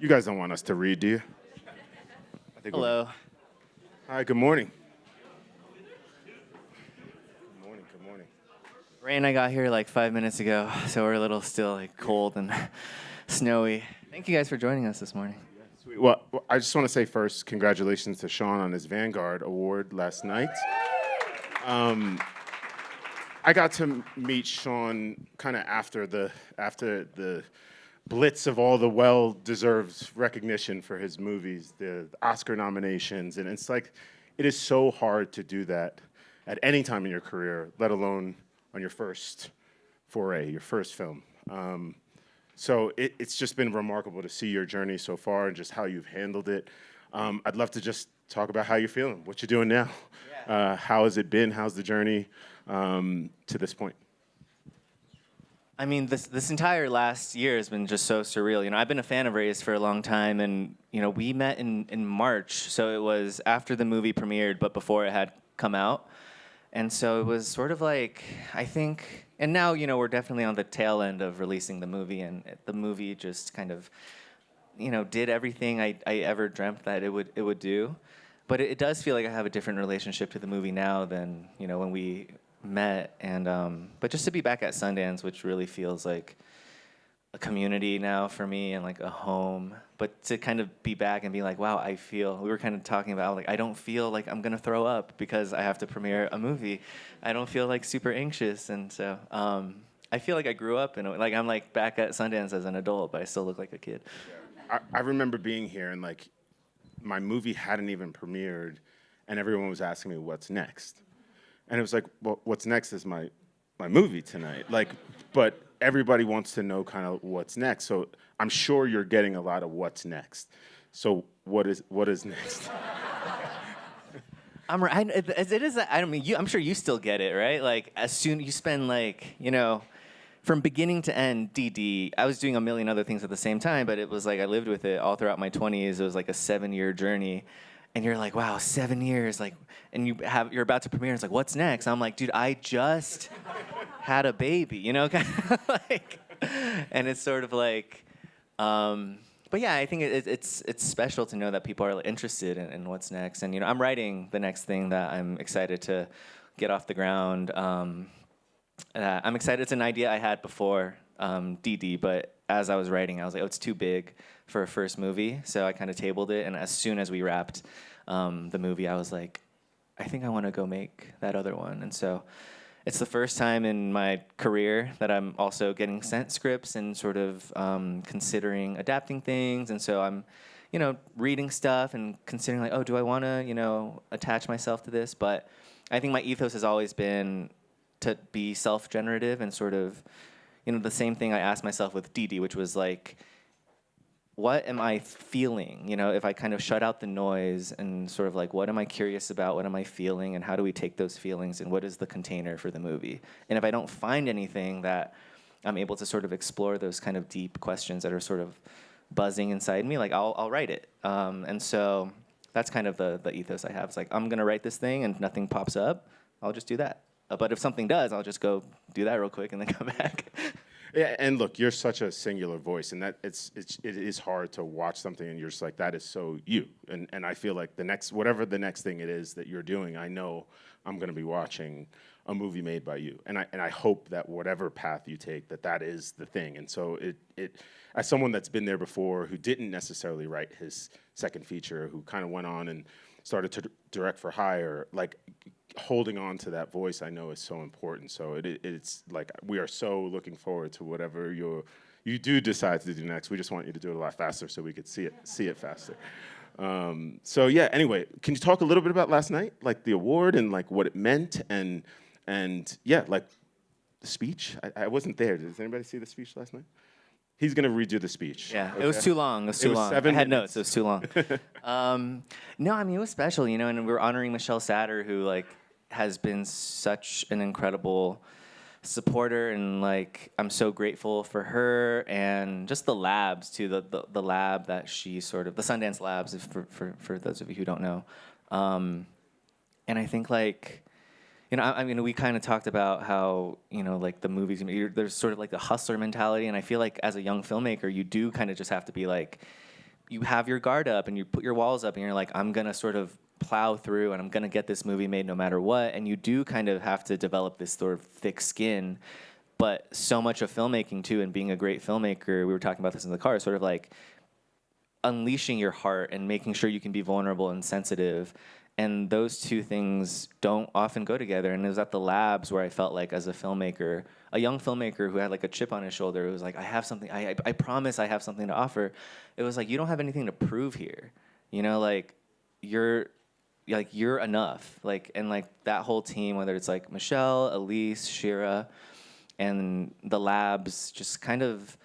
You guys don't want us to read, do you? Hello. Hi, good morning. Good morning. Ray and I got here like 5 minutes ago, so we're a little still like cold and snowy. Thank you guys for joining us this morning. Sweet. Well, I just want to say first, congratulations to Sean on his Vanguard Award last night. I got to meet Sean kind of after the blitz of all the well-deserved recognition for his movies, the Oscar nominations, and it's like, it is so hard to do that at any time in your career, let alone on your first foray, your first film. So it's just been remarkable to see your journey so far and just how you've handled it. I'd love to just talk about how you're feeling, what you're doing now. Yeah. How has it been? How's the journey to this point? I mean, this entire last year has been just so surreal. You know, I've been a fan of Ray's for a long time, and you know, we met in March, so it was after the movie premiered, but before it had come out. And so it was sort of like, I think, and now, you know, we're definitely on the tail end of releasing the movie, and the movie just kind of, you know, did everything I ever dreamt that it would do. But it does feel like I have a different relationship to the movie now than, you know, when we met. And but just to be back at Sundance, which really feels like a community now for me and like a home, but to kind of be back and be like, wow, we were kind of talking about like, I don't feel like I'm gonna throw up because I have to premiere a movie. I don't feel like super anxious, and so I feel like I grew up and like I'm like back at Sundance as an adult, but I still look like a kid. I remember being here and like my movie hadn't even premiered and everyone was asking me what's next. And it was like, well, what's next is my movie tonight. Like, but everybody wants to know kind of what's next. So I'm sure you're getting a lot of what's next. So what is next? I'm sure you still get it, right? Like, as soon you spend like, you know, from beginning to end, DD. I was doing a million other things at the same time, but it was like I lived with it all throughout my 20s. It was like a 7-year journey. And you're like, wow, 7 years, like, and you're about to premiere. It's like, what's next? I'm like, dude, I just had a baby, you know, kind of like, and it's sort of like, but yeah, I think it's special to know that people are interested in what's next. And you know, I'm writing the next thing that I'm excited to get off the ground. I'm excited. It's an idea I had before DD, but as I was writing, I was like, oh, it's too big for a first movie. So I kind of tabled it, and as soon as we wrapped the movie, I was like, I think I want to go make that other one. And so it's the first time in my career that I'm also getting sent scripts and sort of considering adapting things. And so I'm, you know, reading stuff and considering like, oh, do I want to, you know, attach myself to this? But I think my ethos has always been to be self-generative and sort of, you know, the same thing I asked myself with DD, which was like, what am I feeling? You know, if I kind of shut out the noise and sort of like, what am I curious about? What am I feeling? And how do we take those feelings? And what is the container for the movie? And if I don't find anything that I'm able to sort of explore those kind of deep questions that are sort of buzzing inside me, like I'll write it. And so that's kind of the ethos I have. It's like, I'm going to write this thing and if nothing pops up, I'll just do that. But if something does, I'll just go do that real quick and then come back. Yeah, and look, you're such a singular voice, and that it is hard to watch something and you're just like, that is so you. And I feel like whatever the next thing it is that you're doing, I know I'm going to be watching a movie made by you, and I hope that whatever path you take, that is the thing. And so it as someone that's been there before, who didn't necessarily write his second feature, who kind of went on and started to direct for hire, like, holding on to that voice, I know, is so important. So it's like we are so looking forward to whatever you do decide to do next. We just want you to do it a lot faster so we could see it faster. So yeah. Anyway, can you talk a little bit about last night, like the award and like what it meant, and yeah, like the speech? I wasn't there. Does anybody see the speech last night? He's gonna redo the speech. Yeah, okay? It was too long. It was too long. 7 I had minutes. notes. It was too long. No, I mean, it was special, you know, and we were honoring Michelle Satter, who like has been such an incredible supporter, and like I'm so grateful for her and just the labs too, the lab that she sort of, the Sundance Labs, for those of you who don't know. And I think like, you know, I mean, we kind of talked about how, you know, like the movies, there's sort of like the hustler mentality, and I feel like as a young filmmaker, you do kind of just have to be like, you have your guard up and you put your walls up and you're like, I'm gonna sort of plow through and I'm gonna get this movie made no matter what. And you do kind of have to develop this sort of thick skin. But so much of filmmaking too, and being a great filmmaker, we were talking about this in the car, sort of like unleashing your heart and making sure you can be vulnerable and sensitive. And those two things don't often go together. And it was at the labs where I felt like, as a filmmaker, a young filmmaker who had like a chip on his shoulder, it was like, I have something, I promise I have something to offer. It was like, you don't have anything to prove here. You know, like you're enough. Like, and like that whole team, whether it's like Michelle, Elise, Shira, and the labs just kind of,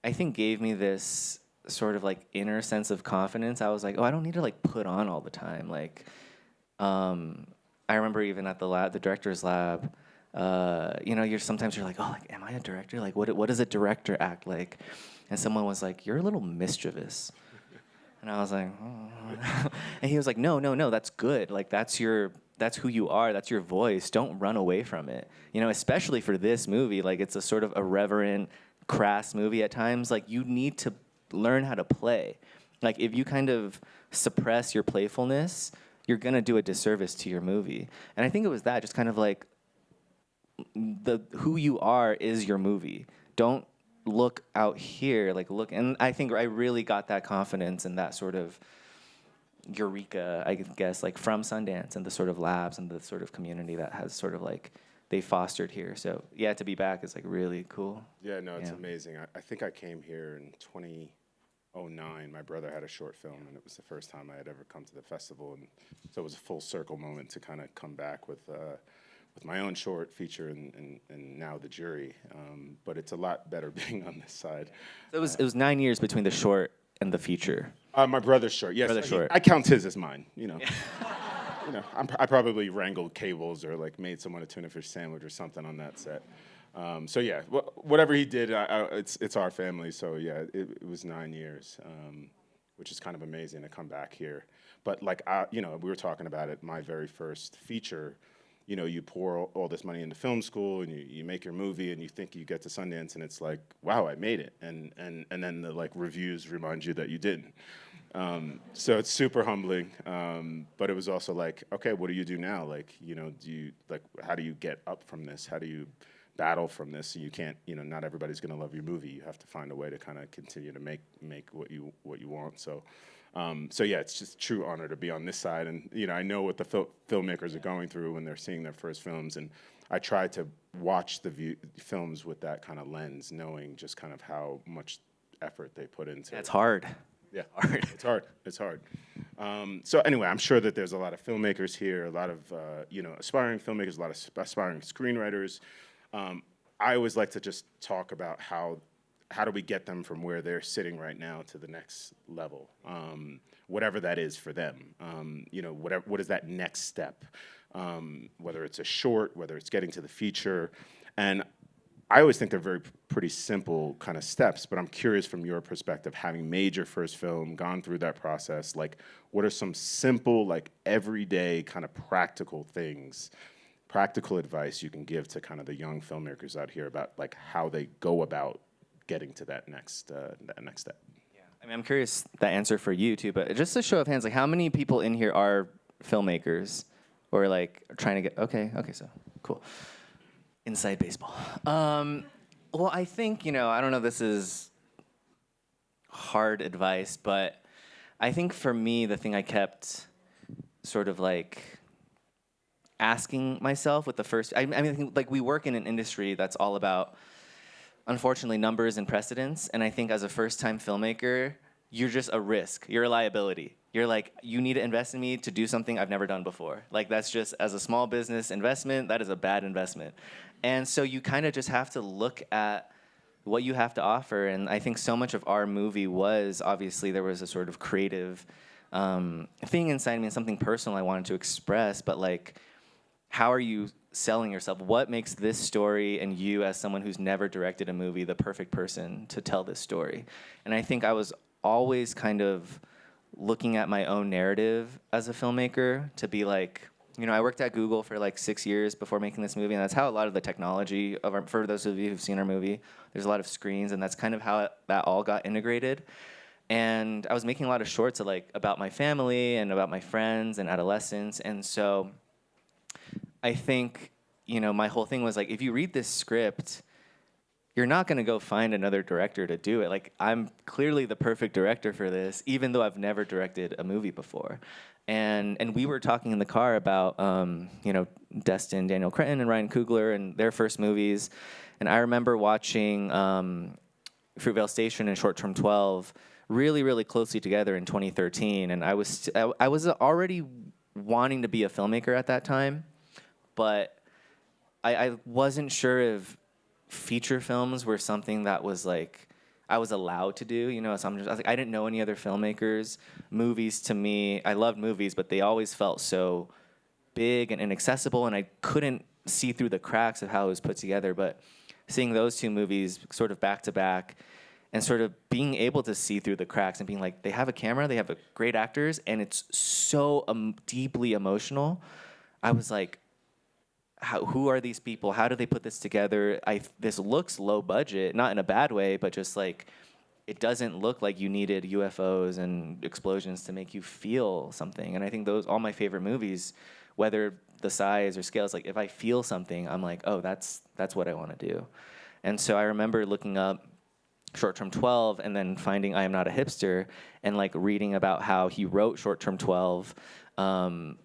I think, gave me this sort of like inner sense of confidence. I was like, oh, I don't need to like put on all the time. Like, I remember even at the lab, the director's lab, you know, sometimes you're like, oh, like, am I a director? Like, what does a director act like? And someone was like, you're a little mischievous. And I was like, oh. And he was like, no, that's good. Like, that's who you are. That's your voice. Don't run away from it. You know, especially for this movie, like it's a sort of irreverent, crass movie at times. Like, you need to learn how to play. Like, if you kind of suppress your playfulness, you're gonna do a disservice to your movie. And I think it was that, just kind of like who you are is your movie. Don't look out here, like look. And I think I really got that confidence and that sort of eureka, I guess, like from Sundance and the sort of labs and the sort of community that has sort of like they fostered here. So yeah, to be back is like really cool. Yeah, no, it's amazing. I think I came here in 2009. My brother had a short film, and it was the first time I had ever come to the festival, and so it was a full circle moment to kind of come back with my own short feature and now the jury. But it's a lot better being on this side. So it was 9 years between the short and the feature. My brother's short, yes. Brother's short. I count his as mine, you know. You know, I probably wrangled cables or like made someone a tuna fish sandwich or something on that set. So yeah, whatever he did, it's our family. So yeah, it was 9 years, which is kind of amazing to come back here. But like, you know, we were talking about it. My very first feature, you know, you pour all this money into film school and you make your movie and you think you get to Sundance and it's like, wow, I made it, and then the like reviews remind you that you didn't. So it's super humbling, but it was also like, okay, what do you do now? Like, you know, how do you get up from this? How do you battle from this? You can't, you know, not everybody's gonna love your movie. You have to find a way to kind of continue to make what you want. So yeah, it's just a true honor to be on this side. And, you know, I know what the filmmakers are going through when they're seeing their first films. And I try to watch the films with that kind of lens, knowing just kind of how much effort they put into it. It's hard. Yeah, it's hard. So anyway, I'm sure that there's a lot of filmmakers here, a lot of, you know, aspiring filmmakers, a lot of aspiring screenwriters. I always like to just talk about how do we get them from where they're sitting right now to the next level, whatever that is for them. You know, what is that next step? Whether it's a short, whether it's getting to the feature, and I always think they're pretty simple kind of steps. But I'm curious, from your perspective, having made your first film, gone through that process, like what are some simple, like everyday kind of practical things, practical advice you can give to kind of the young filmmakers out here about like how they go about getting to that next step? Yeah, I mean, I'm curious the answer for you too, but just a show of hands, like how many people in here are filmmakers or like trying to get? Okay, so cool. Inside baseball. Well, I think, you know, I don't know, this is hard advice, but I think for me, the thing I kept sort of like asking myself with the first, I mean, I think like we work in an industry that's all about, unfortunately, numbers and precedents. And I think as a first-time filmmaker, you're just a risk. You're a liability. You're like, you need to invest in me to do something I've never done before. Like, that's just, as a small business investment, that is a bad investment. And so you kind of just have to look at what you have to offer. And I think so much of our movie was, obviously, there was a sort of creative thing inside me and something personal I wanted to express. But, like, how are you selling yourself? What makes this story and you, as someone who's never directed a movie, the perfect person to tell this story? And I think I was always kind of looking at my own narrative as a filmmaker to be like, you know, I worked at Google for like 6 years before making this movie, and that's how a lot of the technology of for those of you who've seen our movie, there's a lot of screens, and that's kind of how that all got integrated. And I was making a lot of shorts about my family and about my friends and adolescence. And so I think, my whole thing was like, if you read this script, you're not going to go find another director to do it. Like, I'm clearly the perfect director for this, even though I've never directed a movie before. And we were talking in the car about, Destin, Daniel Cretton, and Ryan Coogler and their first movies. And I remember watching Fruitvale Station and Short Term 12 really, really closely together in 2013. And I was already wanting to be a filmmaker at that time, but I wasn't sure if feature films were something that was like I was allowed to do, So I was like, I didn't know any other filmmakers. Movies to me, I loved movies, but they always felt so big and inaccessible, and I couldn't see through the cracks of how it was put together. But seeing those two movies sort of back to back, and sort of being able to see through the cracks and being like, they have a camera, they have great actors, and it's so deeply emotional. I was like, who are these people? How do they put this together? This looks low budget, not in a bad way, but just like it doesn't look like you needed UFOs and explosions to make you feel something. And I think all my favorite movies, whether the size or scale, is like if I feel something, I'm like, oh, that's what I want to do. And so I remember looking up Short Term 12 and then finding I Am Not a Hipster and like reading about how he wrote Short Term 12,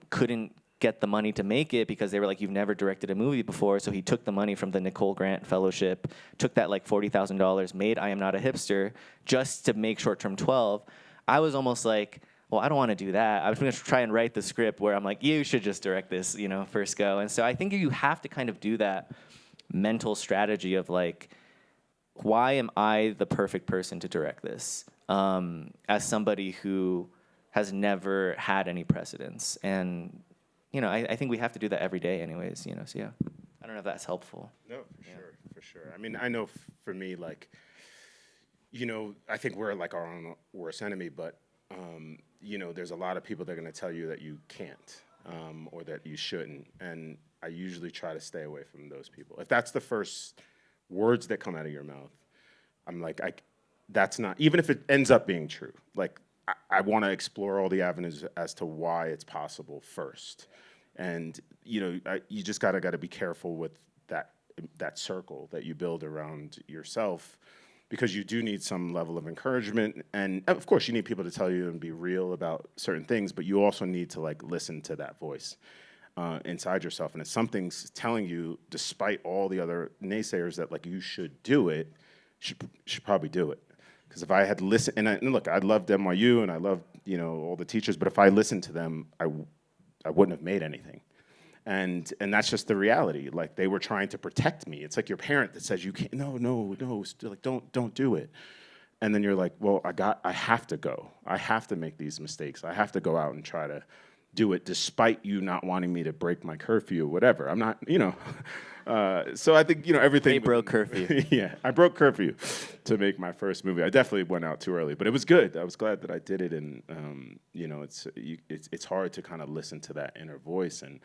couldn't get the money to make it because they were like, you've never directed a movie before. So he took the money from the Nicole Grant Fellowship, took that like $40,000, made I Am Not a Hipster just to make Short Term 12. I was almost like, well, I don't want to do that. I was going to try and write the script where I'm like, you should just direct this, first go. And so I think you have to kind of do that mental strategy of like, why am I the perfect person to direct this? As somebody who has never had any precedence. And I think we have to do that every day anyways, so yeah. I don't know if that's helpful. No, for sure. I mean, I know for me, like, I think we're like our own worst enemy, but, there's a lot of people that are going to tell you that you can't or that you shouldn't. And I usually try to stay away from those people. If that's the first words that come out of your mouth, I'm like, that's not, even if it ends up being true, like, I want to explore all the avenues as to why it's possible first. And, you just got to be careful with that circle that you build around yourself, because you do need some level of encouragement. And of course you need people to tell you and be real about certain things, but you also need to like listen to that voice inside yourself. And if something's telling you, despite all the other naysayers, that like you should do it, should probably do it. Because if I had listened, and look, I loved NYU and I loved, all the teachers, but if I listened to them, I wouldn't have made anything. And that's just the reality. Like, they were trying to protect me. It's like your parent that says, you can't, no, like, don't do it. And then you're like, well, I have to go. I have to make these mistakes. I have to go out and try to do it despite you not wanting me to break my curfew or whatever. I'm not, so I think, everything. They broke curfew. Yeah, I broke curfew to make my first movie. I definitely went out too early, but it was good. I was glad that I did it. And, it's hard to kind of listen to that inner voice. And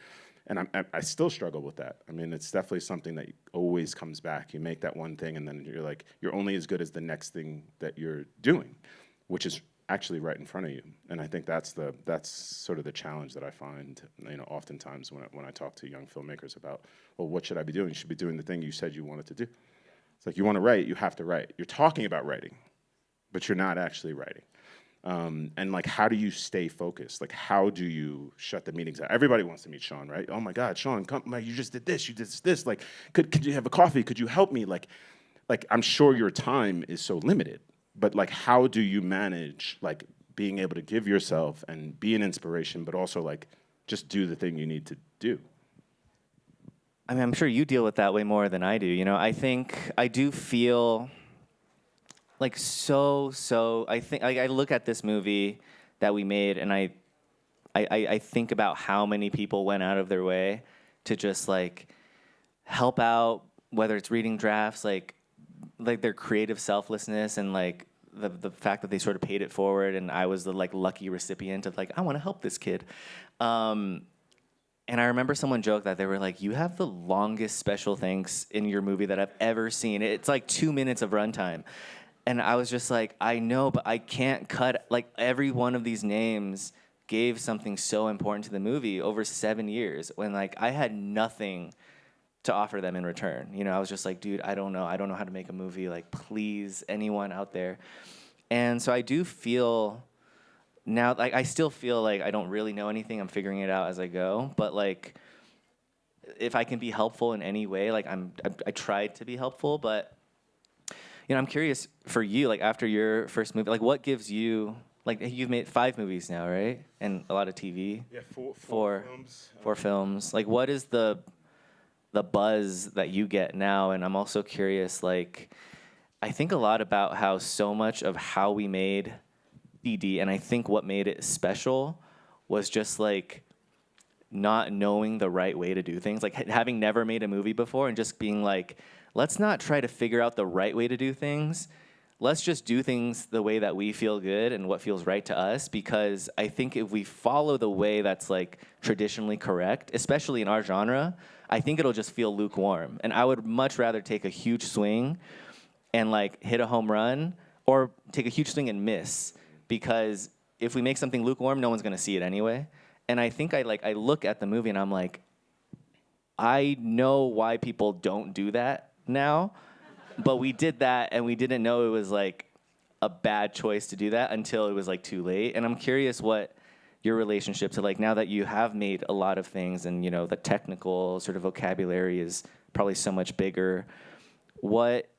I still struggle with that. I mean, it's definitely something that always comes back. You make that one thing, and then you're like, you're only as good as the next thing that you're doing, which is actually right in front of you. And I think that's sort of the challenge that I find, oftentimes when I talk to young filmmakers about, well, what should I be doing? You should be doing the thing you said you wanted to do. It's like, you want to write, you have to write. You're talking about writing, but you're not actually writing. And like, how do you stay focused? Like, how do you shut the meetings out? Everybody wants to meet Sean, right? Oh my God, Sean, come, like, you just did this, you did this. Like, could you have a coffee? Could you help me? Like I'm sure your time is so limited, but like, how do you manage like being able to give yourself and be an inspiration, but also like just do the thing you need to do? I mean, I'm sure you deal with that way more than I do. I think I do feel like I think I look at this movie that we made, and I think about how many people went out of their way to just like help out, whether it's reading drafts, like their creative selflessness, and like the fact that they sort of paid it forward, and I was the like lucky recipient of like, I want to help this kid. And I remember someone joked that they were like, you have the longest special thanks in your movie that I've ever seen. It's like 2 minutes of runtime. And I was just like, I know, but I can't cut, like, every one of these names gave something so important to the movie over 7 years when, like, I had nothing to offer them in return. You know, I was just like, dude, I don't know how to make a movie. Like, please, anyone out there. And so I do feel now, like, I still feel like I don't really know anything. I'm figuring it out as I go. But, like, if I can be helpful in any way, like, I tried to be helpful, but you know, I'm curious for you, like after your first movie, like what gives you, like you've made 5 movies now, right? And a lot of TV. Yeah, Four films. 4 films. Like what is the buzz that you get now? And I'm also curious, like I think a lot about how so much of how we made DD, and I think what made it special was just like not knowing the right way to do things, like having never made a movie before and just being like, let's not try to figure out the right way to do things. Let's just do things the way that we feel good and what feels right to us, because I think if we follow the way that's like traditionally correct, especially in our genre, I think it'll just feel lukewarm. And I would much rather take a huge swing and like hit a home run or take a huge swing and miss, because if we make something lukewarm, no one's going to see it anyway. And I think I look at the movie and I'm like, I know why people don't do that now, but we did that and we didn't know it was like a bad choice to do that until it was like too late. And I'm curious what your relationship to, like, now that you have made a lot of things and you know the technical sort of vocabulary is probably so much bigger, what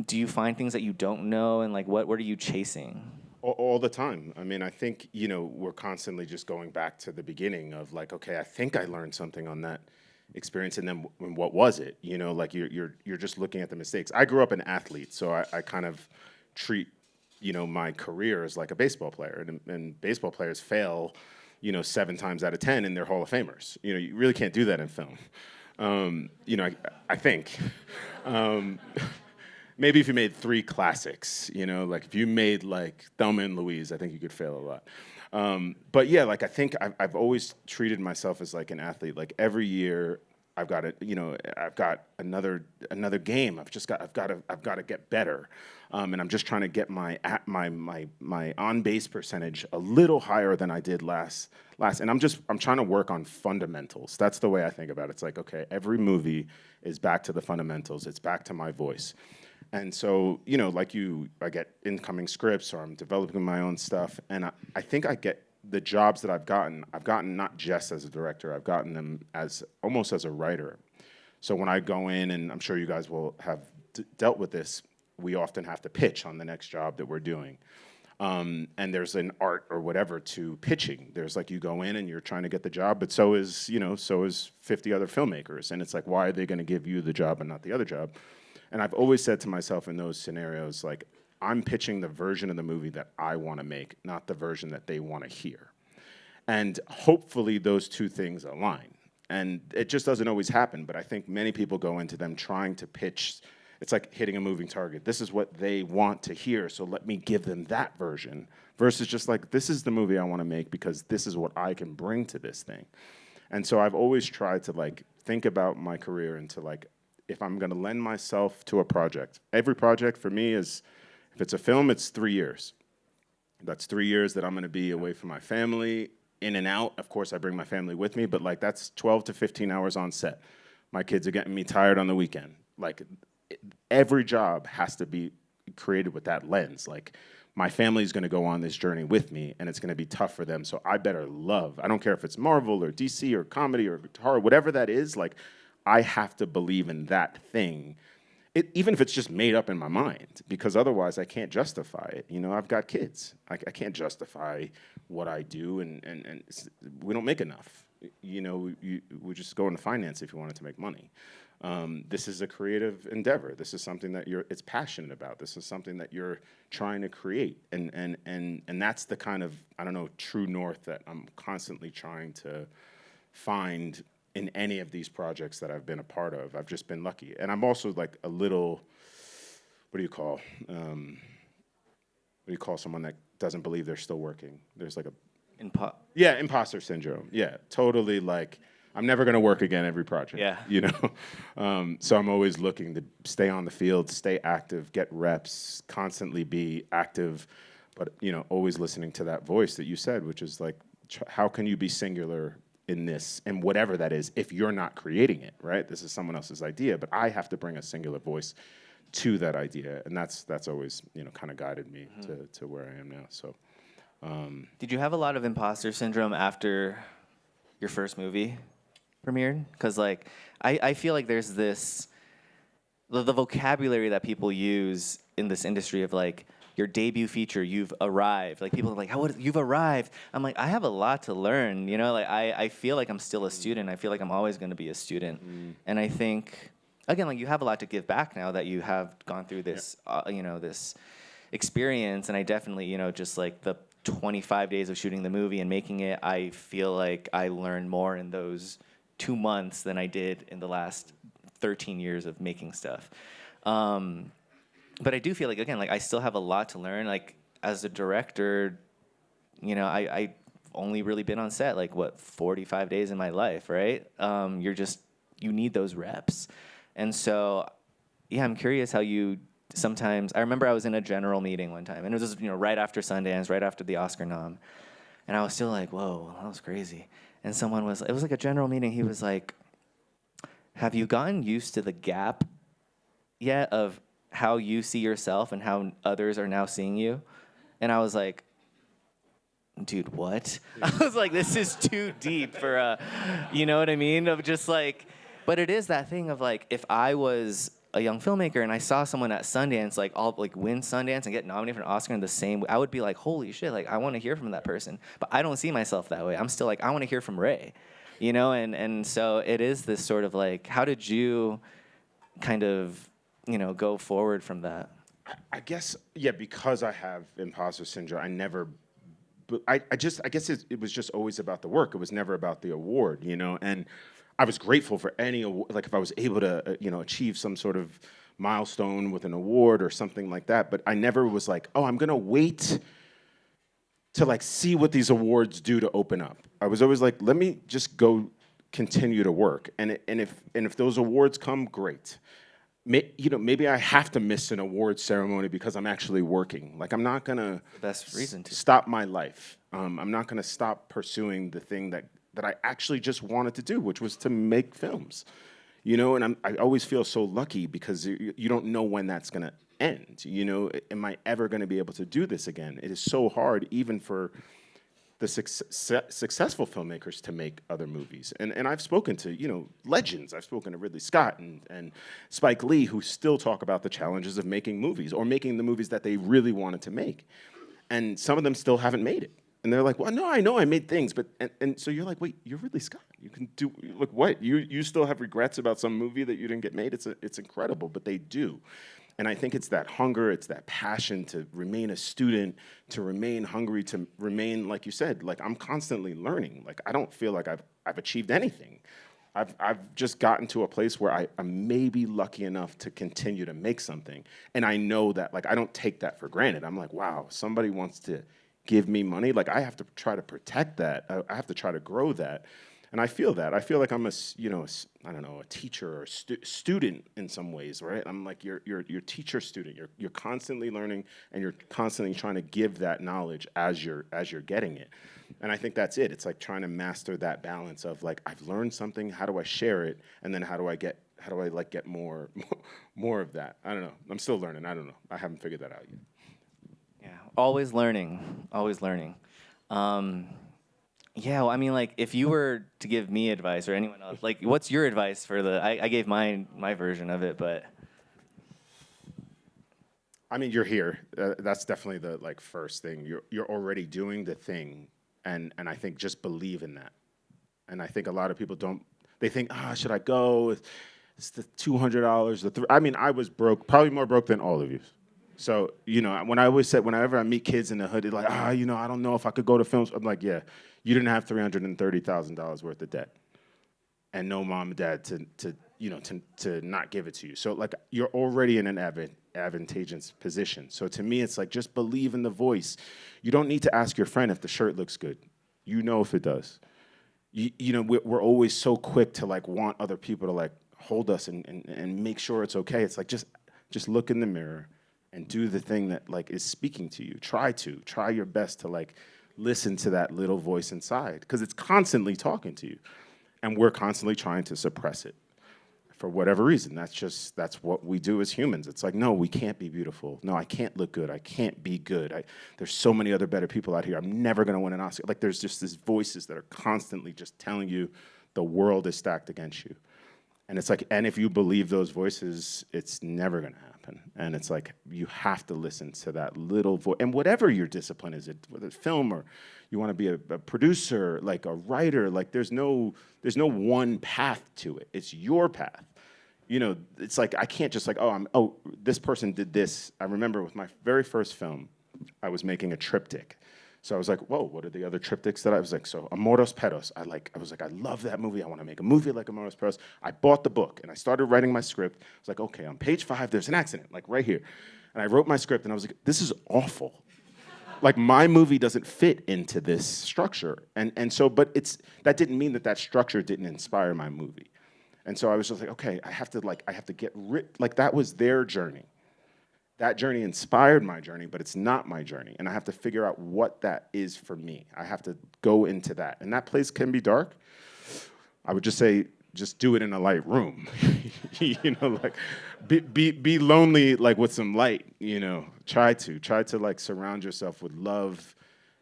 do you find things that you don't know, and like what are you chasing? All the time. I mean, I think, you know, we're constantly just going back to the beginning of like, okay, I think I learned something on that experience, and then what was it? You know, like you're just looking at the mistakes. I grew up an athlete, so I kind of treat, you know, my career as like a baseball player, and baseball players fail, you know, 7 times out of 10, and they're Hall of Famers. You know, you really can't do that in film. You know, I think. Maybe if you made 3 classics, you know, like if you made like Thelma and Louise, I think you could fail a lot. But yeah, like I think I've always treated myself as like an athlete. Like every year, I've got to, you know, I've got another game. I've got to get better, and I'm just trying to get my on base percentage a little higher than I did last. And I'm trying to work on fundamentals. That's the way I think about it. It's like, okay, every movie is back to the fundamentals. It's back to my voice. And so, you know, like I get incoming scripts or I'm developing my own stuff. And I think I get the jobs that I've gotten not just as a director, I've gotten them as almost as a writer. So when I go in, and I'm sure you guys will have dealt with this, we often have to pitch on the next job that we're doing. And there's an art or whatever to pitching. There's like you go in and you're trying to get the job, but so is 50 other filmmakers. And it's like, why are they going to give you the job and not the other job? And I've always said to myself in those scenarios, like, I'm pitching the version of the movie that I want to make, not the version that they want to hear. And hopefully those two things align. And it just doesn't always happen, but I think many people go into them trying to pitch. It's like hitting a moving target. This is what they want to hear, so let me give them that version, versus just like, this is the movie I want to make because this is what I can bring to this thing. And so I've always tried to like think about my career and to like, if I'm gonna lend myself to a project, every project for me is, if it's a film, it's 3 years. That's 3 years that I'm gonna be away from my family, in and out. Of course, I bring my family with me, but like that's 12 to 15 hours on set. My kids are getting me tired on the weekend. Like every job has to be created with that lens. Like my family's gonna go on this journey with me and it's gonna be tough for them. So I better love, I don't care if it's Marvel or DC or comedy or horror, whatever that is, like I have to believe in that thing, even if it's just made up in my mind, because otherwise I can't justify it. You know, I've got kids. I can't justify what I do, and we don't make enough. You know, we just go into finance if you wanted to make money. This is a creative endeavor. This is something that it's passionate about. This is something that you're trying to create, and that's the kind of, I don't know, true north that I'm constantly trying to find in any of these projects that I've been a part of. I've just been lucky. And I'm also like a little, what do you call someone that doesn't believe they're still working? There's like a... Imposter imposter syndrome. Yeah, totally like, I'm never going to work again every project. Yeah. You know, so I'm always looking to stay on the field, stay active, get reps, constantly be active, but you know, always listening to that voice that you said, which is like, how can you be singular in this and whatever that is if you're not creating it, right? This is someone else's idea, but I have to bring a singular voice to that idea, and that's always, you know, kind of guided me to where I am now. So, Did you have a lot of imposter syndrome after your first movie premiered? Because like I feel like there's this the vocabulary that people use in this industry of like your debut feature, you've arrived. Like people are like, how would you've arrived? I'm like, I have a lot to learn. You know, like I feel like I'm still a student. I feel like I'm always going to be a student. And I think again, like you have a lot to give back now that you have gone through this, you know, this experience. And I definitely, you know, just like the 25 days of shooting the movie and making it, I feel like I learned more in those 2 months than I did in the last 13 years of making stuff. But I do feel like, again, like I still have a lot to learn. Like as a director, you know, I've only really been on set like what 45 days in my life, right? You need those reps. And so, yeah, I'm curious how you sometimes, I remember I was in a general meeting one time and it was just, you know, right after Sundance, right after the Oscar nom. And I was still like, whoa, that was crazy. And it was like a general meeting. He was like, have you gotten used to the gap yet of how you see yourself and how others are now seeing you? And I was like, dude, what? I was like, this is too deep for you know what I mean? Of just like, but it is that thing of like, if I was a young filmmaker and I saw someone at Sundance, like all like win Sundance and get nominated for an Oscar in the same, I would be like, holy shit, like I want to hear from that person. But I don't see myself that way. I'm still like, I want to hear from Ray, you know? And so it is this sort of like, how did you kind of, you know, go forward from that? I guess, yeah, because I have imposter syndrome, I never, but I guess it was just always about the work. It was never about the award, you know? And I was grateful for any award, like if I was able to, you know, achieve some sort of milestone with an award or something like that. But I never was like, oh, I'm gonna wait to like see what these awards do to open up. I was always like, let me just go continue to work. And if those awards come, great. You know, maybe I have to miss an award ceremony because I'm actually working. Like I'm not gonna Best reason to stop my life. I'm not gonna stop pursuing the thing that I actually just wanted to do, which was to make films. You know, and I always feel so lucky because you don't know when that's gonna end. You know, am I ever gonna be able to do this again? It is so hard, even for the successful filmmakers to make other movies. And I've spoken to, you know, legends. I've spoken to Ridley Scott and Spike Lee, who still talk about the challenges of making movies or making the movies that they really wanted to make. And some of them still haven't made it. And they're like, well, no, I know I made things, but, and so you're like, wait, you're Ridley Scott. You can do, look, what? You still have regrets about some movie that you didn't get made? It's incredible, but they do. And I think it's that hunger, it's that passion to remain a student, to remain hungry, to remain, like you said, like I'm constantly learning. Like I don't feel like I've achieved anything. I've just gotten to a place where I'm maybe lucky enough to continue to make something. And I know that, like, I don't take that for granted. I'm like, wow, somebody wants to give me money. Like I have to try to protect that. I have to try to grow that. And I feel that. I feel like I'm I don't know, a teacher or student in some ways, right? I'm like your teacher student. You're constantly learning and you're constantly trying to give that knowledge as you're getting it. And I think that's it. It's like trying to master that balance of like, I've learned something, how do I share it? And then how do I get more of that? I don't know. I'm still learning. I don't know. I haven't figured that out yet. Yeah, always learning, always learning. Yeah, well, I mean, like, if you were to give me advice or anyone else, like, what's your advice for I gave my version of it, but. I mean, you're here. That's definitely the, like, first thing. You're already doing the thing, and I think just believe in that. And I think a lot of people don't, they think, should I go? It's the $200, I mean, I was broke, probably more broke than all of you. So, you know, whenever I meet kids in the hood, they're like, you know, I don't know if I could go to films. I'm like, yeah, you didn't have $330,000 worth of debt and no mom and dad to not give it to you. So, like, you're already in an advantageous position. So to me, it's like, just believe in the voice. You don't need to ask your friend if the shirt looks good. You know if it does. you know, we're always so quick to like want other people to like hold us and make sure it's okay. It's like just look in the mirror and do the thing that like is speaking to you. Try your best to like listen to that little voice inside, because it's constantly talking to you, and we're constantly trying to suppress it for whatever reason. That's what we do as humans. It's like, no, we can't be beautiful. No, I can't look good. I can't be good. There's so many other better people out here. I'm never gonna win an Oscar. Like there's just these voices that are constantly just telling you the world is stacked against you. And it's like, and if you believe those voices, it's never gonna happen. And it's like, you have to listen to that little voice. And whatever your discipline is, whether it's film or you wanna be a producer, like a writer, like there's no one path to it. It's your path. You know, it's like, I can't just like, this person did this. I remember with my very first film, I was making a triptych. So I was like, whoa, what are the other triptychs that I was like, so Amoros Perros. I was like, I love that movie. I want to make a movie like Amoros Perros. I bought the book and I started writing my script. I was like, okay, on page 5, there's an accident, like right here. And I wrote my script and I was like, this is awful. Like my movie doesn't fit into this structure. And so, but that didn't mean that structure didn't inspire my movie. And so I was just like, okay, I have to get rid, like that was their journey. That journey inspired my journey, but it's not my journey. And I have to figure out what that is for me. I have to go into that. And that place can be dark. I would just say, just do it in a light room. You know, like be lonely, like with some light, you know, try to like surround yourself with love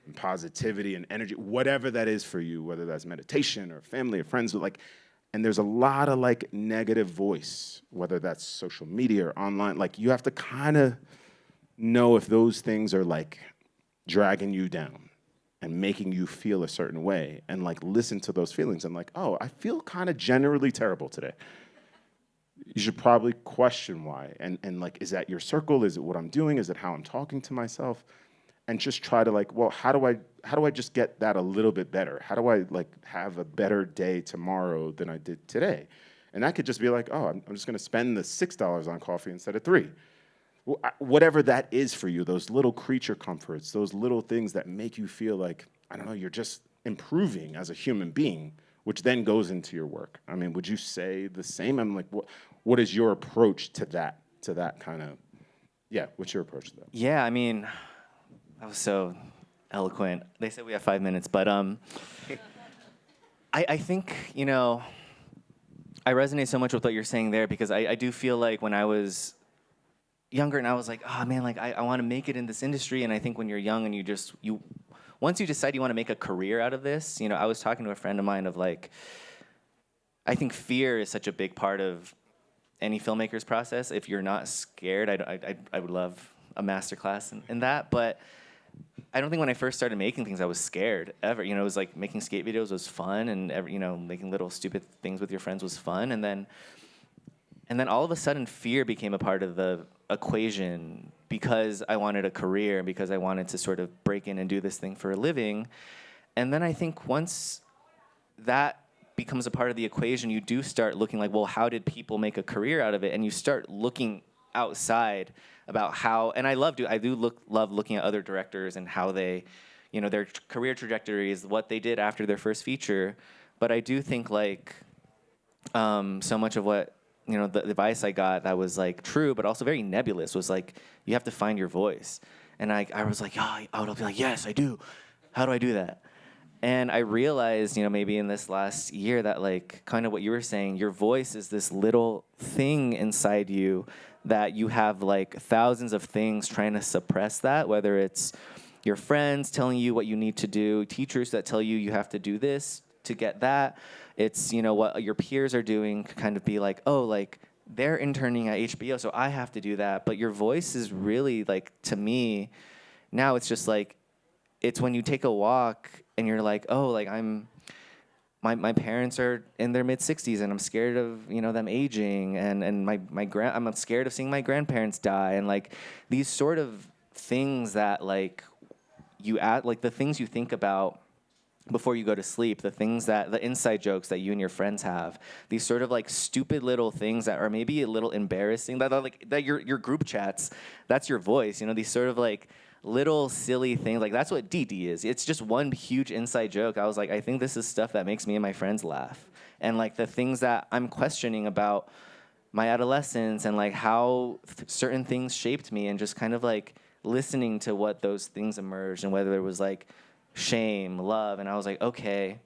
and positivity and energy, whatever that is for you, whether that's meditation or family or friends, but like, and there's a lot of like negative voice, whether that's social media or online. Like you have to kind of know if those things are like dragging you down and making you feel a certain way, and like listen to those feelings and like, oh, I feel kind of generally terrible today. You should probably question why. And like, is that your circle? Is it what I'm doing? Is it how I'm talking to myself? And just try to like, well, how do I just get that a little bit better? How do I like have a better day tomorrow than I did today? And that could just be like, oh, I'm just gonna spend the $6 on coffee instead of $3. Whatever that is for you, those little creature comforts, those little things that make you feel like, I don't know, you're just improving as a human being, which then goes into your work. I mean, would you say the same? I'm like, what is your approach to that kind of, yeah, what's your approach to that? Yeah, I mean, that was so eloquent. They said we have 5 minutes, but I think, you know, I resonate so much with what you're saying there, because I do feel like when I was younger and I was like, oh man, like I want to make it in this industry. And I think when you're young and once you decide you want to make a career out of this, you know, I was talking to a friend of mine of like, I think fear is such a big part of any filmmaker's process. If you're not scared, I would love a masterclass in that, but I don't think when I first started making things, I was scared ever. You know, it was like making skate videos was fun, and you know, making little stupid things with your friends was fun, and then all of a sudden, fear became a part of the equation because I wanted a career, because I wanted to sort of break in and do this thing for a living. And then I think once that becomes a part of the equation, you do start looking like, well, how did people make a career out of it? And you start looking outside about how, and I do love looking at other directors and how they, you know, their career trajectories, what they did after their first feature. But I do think like so much of what, you know, the advice I got that was like true, but also very nebulous, was like, you have to find your voice. And I was like, oh, I would be like, yes, I do. How do I do that? And I realized, you know, maybe in this last year that like kind of what you were saying, your voice is this little thing inside you that you have like thousands of things trying to suppress that, whether it's your friends telling you what you need to do, teachers that tell you you have to do this to get that. It's, you know, what your peers are doing, kind of be like, oh, like they're interning at HBO, so I have to do that. But your voice is really like, to me, now it's just like, it's when you take a walk and you're like, oh, like my parents are in their mid-60s and I'm scared of, you know, them aging, and I'm scared of seeing my grandparents die, and like these sort of things that like like the things you think about before you go to sleep, the things that, the inside jokes that you and your friends have, these sort of like stupid little things that are maybe a little embarrassing, that are like, that your group chats, that's your voice, you know, these sort of like little silly things. Like, that's what DD is. It's just one huge inside joke. I was like, I think this is stuff that makes me and my friends laugh. And, like, the things that I'm questioning about my adolescence and, like, how certain things shaped me, and just kind of, like, listening to what those things emerged, and whether it was, like, shame, love. And I was like, okay,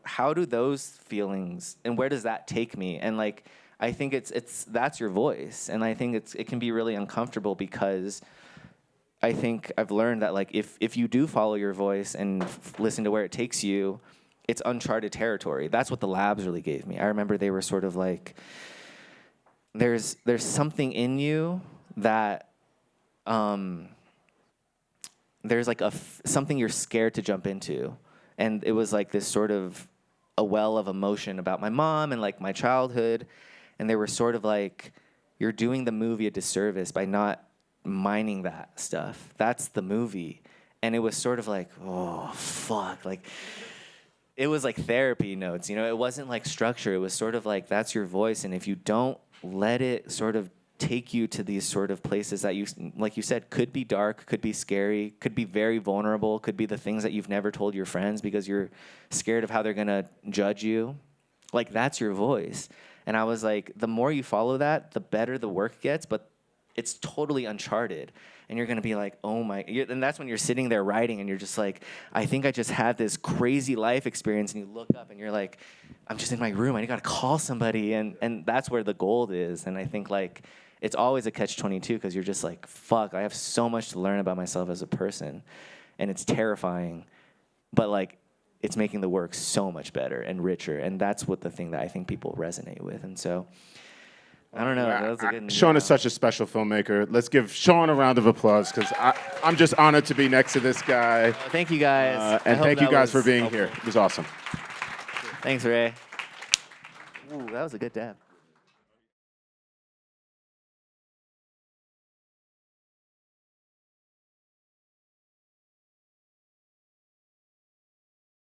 how do those feelings, and where does that take me? And, like, I think that's your voice. And I think it can be really uncomfortable, because I think I've learned that, like, if you do follow your voice and listen to where it takes you, it's uncharted territory. That's what the labs really gave me. I remember they were sort of like, there's something in you that there's like something you're scared to jump into. And it was like this sort of a well of emotion about my mom and, like, my childhood. And they were sort of like, you're doing the movie a disservice by not mining that stuff. That's the movie. And it was sort of like, oh, fuck. Like, it was like therapy notes, you know? It wasn't like structure. It was sort of like, that's your voice. And if you don't let it sort of take you to these sort of places that you, like you said, could be dark, could be scary, could be very vulnerable, could be the things that you've never told your friends because you're scared of how they're gonna judge you. Like, that's your voice. And I was like, the more you follow that, the better the work gets, but it's totally uncharted. And you're gonna be like, oh my, and that's when you're sitting there writing and you're just like, I think I just had this crazy life experience, and you look up and you're like, I'm just in my room, I gotta call somebody, and that's where the gold is. And I think, like, it's always a catch-22, because you're just like, fuck, I have so much to learn about myself as a person, and it's terrifying, but, like, it's making the work so much better and richer, and that's what the thing that I think people resonate with. And so, I don't know. That was a good. Sean is such a special filmmaker. Let's give Sean a round of applause, because I'm just honored to be next to this guy. Thank you, guys. And thank you guys for being here. It was awesome. Thanks, Ray. Ooh, that was a good dab.